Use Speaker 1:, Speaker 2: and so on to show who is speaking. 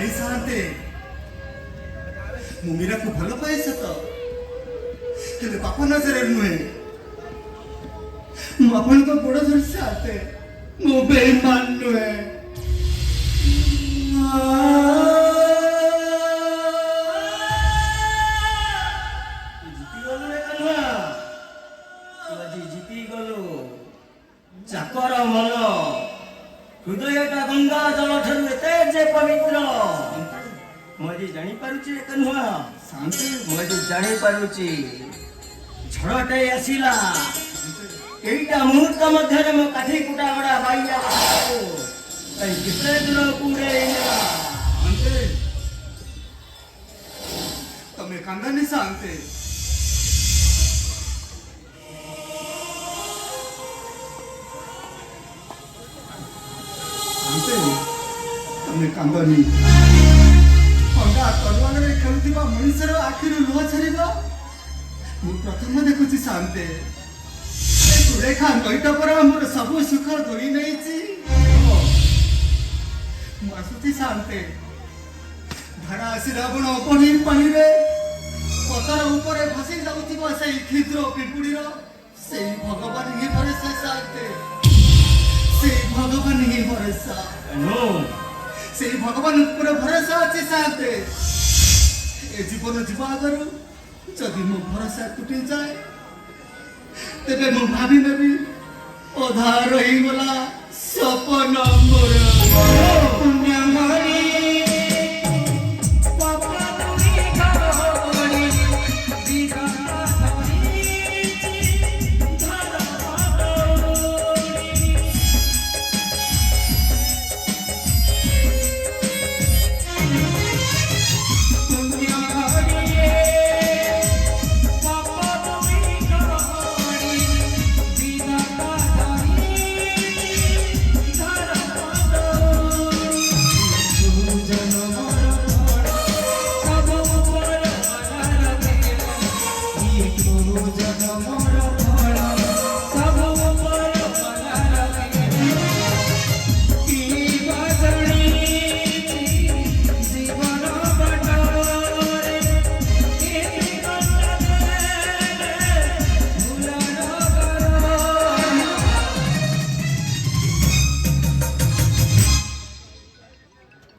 Speaker 1: ନାଇଁ ସାନ୍ତେ ମୁଁ ମୀରାକୁ ଭଲ ପାଏ ସତ, ହେଲେ ବାପା ନଜରରେ ନୁହେଁ। ମୁଁ ଆପଣଙ୍କ ଗୋଡ଼ ଧରି ସାନ୍ତେ, ମୁଁ ବେଇମାନ ନୁହେଁ।
Speaker 2: ଚାକର ମନ ହୃଦୟଟା ଗଙ୍ଗା ଜଳ ଠାରୁ ଏତେ ଯେ ପବିତ୍ର। ମୁଁ ଆଜି ଜାଣିପାରୁଛି ନୁହଁ
Speaker 1: ସାନ୍ତେ
Speaker 2: ମୁଁ ଆଜି ଜାଣିପାରୁଛି ଝଡ଼ଟେ ଆସିଲା ଏଇଟା ମୁହୂର୍ତ୍ତ ମଧ୍ୟରେ ମୋ କାଠି କୁଟା ଗଡ଼ା ବାଇଆ କେତେ ଦୂରକୁ ଉଡ଼େଇ ନେଲା।
Speaker 1: ସାନ୍ତେ ତମେ କାନ୍ଦନି ସାନ୍ତେ, ତମେ କାନ୍ଦନି। ଅଣ୍ଡା ତରୁଆଳରେ ଖେଳୁଥିବା ମଣିଷର ଆଖିରୁ ଲୁହ ଛାଡ଼ିବ ମୁଁ ପ୍ରଥମ ଦେଖୁଛି ସାନ୍ତେ। ସୁରେଖା ନଈଟା ପରା ମୋର ସବୁ ସୁଖ ଧୋଇ ନେଇଛି। ମୁଁ ଆସୁଛି ସାନ୍ତେ। ଧାରା ଆସି ରାବଣ ଅପନୀର ପାଣିରେ ପଥର ଉପରେ ଭାସି ଯାଉଥିବା ସେଇ କ୍ଷୁଦ୍ର ପିମ୍ପୁଡ଼ିର ସେଇ ଭଗବାନ ହିଁ ଭରସା ସାନ୍ତେ, ସେଇ ଭଗବାନ ହିଁ ଭରସା। ସେଇ ଭଗବାନ ଉପରେ ଭରସା ଅଛି ସାନ୍ତେ। ଏ ଜୀବନ ଯିବା ଆଗରୁ ଯଦି ମୋ ଭରସା ତୁଟିଯାଏ ତେବେ ମୁଁ ଭାବି ନେବି ଅଧା ରହିଗଲା ସପନ ମୋର।